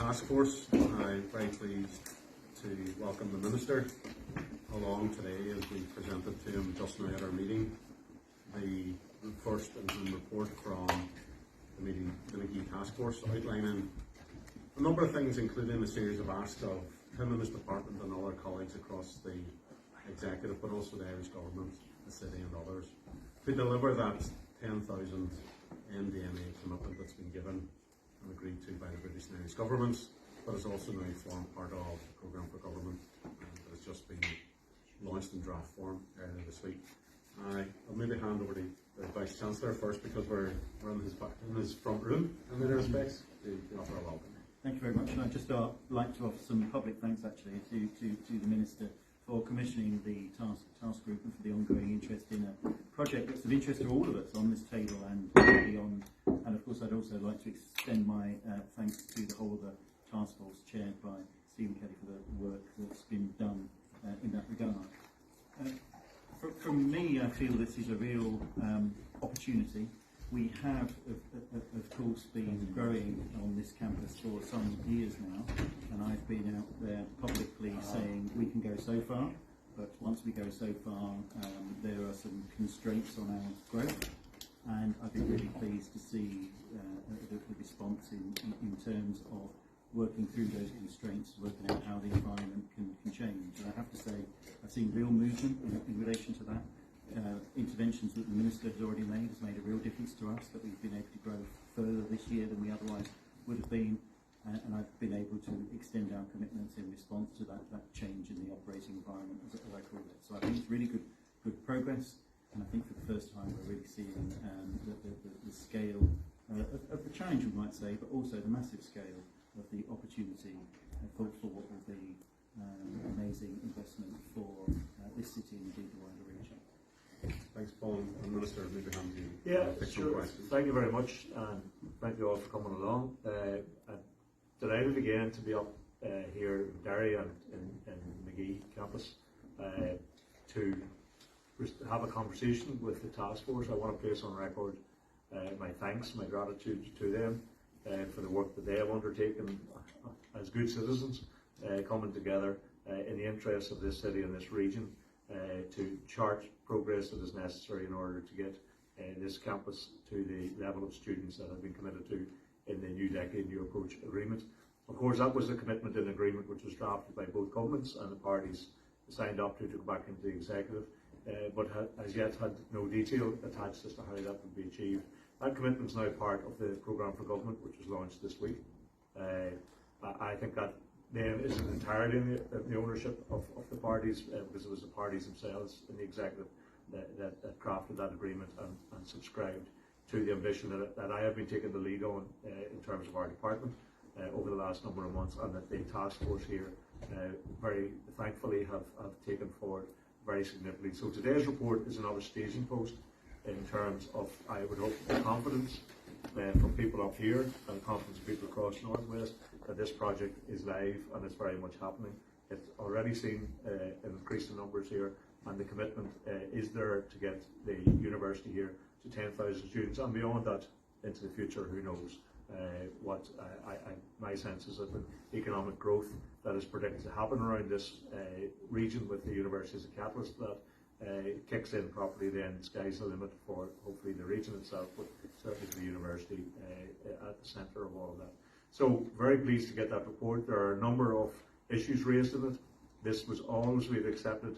Taskforce. I'm very pleased to welcome the Minister along today as we presented to him just now at our meeting the first interim report from the Magee Taskforce, outlining a number of things, including a series of asks of him and his department and other colleagues across the executive, but also the Irish government, the city and others, to deliver that 10,000 MDMA commitment that's been given and agreed to by the British and Irish governments, but has also now formed part of the programme for government that has just been launched in draft form earlier this week. I'll maybe hand over to the Vice Chancellor first, because we're in his front room in many respects, to offer a welcome. Thank you very much, and I'd just like to offer some public thanks actually to the Minister for commissioning the task group and for the ongoing interest in a project that's of interest to all of us on this table and beyond. And of course I'd also like to extend my thanks to the whole of the task force chaired by Stephen Kelly for the work that's been done in that regard. From me, I feel this is a real opportunity. We have, of course, been growing on this campus for some years now, and I've been out there publicly saying we can go so far, but once we go so far, there are some constraints on our growth, and I've been really pleased to see the response in terms of working through those constraints, working out how the environment can change. And I have to say, I've seen real movement in relation to that. Interventions that the Minister has already made has made a real difference to us, that we've been able to grow further this year than we otherwise would have been, and I've been able to extend our commitments in response to that change in the operating environment, as I call it. So I think it's really good progress, and I think for the first time we're really seeing the scale of the challenge, we might say, but also the massive scale of the opportunity for what will be amazing investment for this city and indeed the wider region. Thanks, Paul. And Minister, maybe hand you sure. Thank you very much, and thank you all for coming along. I'm delighted again to be up here in Derry and in Magee campus to have a conversation with the task force. I want to place on record my thanks, my gratitude to them for the work that they have undertaken as good citizens, coming together in the interests of this city and this region to chart progress that is necessary in order to get this campus to the level of students that have been committed to in the New Decade, New Approach agreement. Of course, that was a commitment and agreement which was drafted by both governments, and the parties signed up to go back into the executive, but as yet had no detail attached as to how that would be achieved. That commitment is now part of the programme for government, which was launched this week. I think that then isn't entirely in the ownership of the parties, because it was the parties themselves in the executive that crafted that agreement and subscribed to the ambition that I have been taking the lead on in terms of our department over the last number of months, and that the task force here very thankfully have taken forward very significantly. So today's report is another staging post in terms of, I would hope, the confidence from people up here and confidence of people across North West that this project is live and it's very much happening. It's already seen an increase in numbers here, and the commitment is there to get the university here to 10,000 students, and beyond that into the future, who knows what my sense is that the economic growth that is predicted to happen around this region with the university as a catalyst that kicks in properly, then the sky's the limit for hopefully the region itself, but certainly for the university at the centre of all of that. So very pleased to get that report. There are a number of issues raised in it. This was always we've accepted,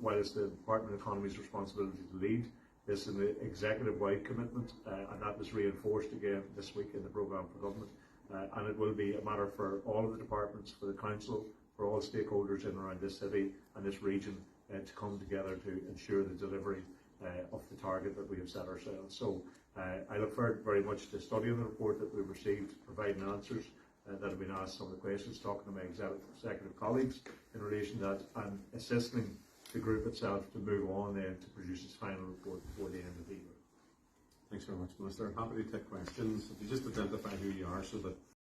while it's the Department of Economy's responsibility to lead. This is an executive-wide commitment, and that was reinforced again this week in the programme for government. And it will be a matter for all of the departments, for the council, for all stakeholders in and around this city and this region to come together to ensure the delivery of the target that we have set ourselves. So I look forward very much to studying the report that we've received, providing answers that have been asked, some of the questions, talking to my executive colleagues in relation to that, and assisting the group itself to move on then to produce its final report before the end of the year. Thanks very much, Minister. Happy to take questions. If you just identify who you are so that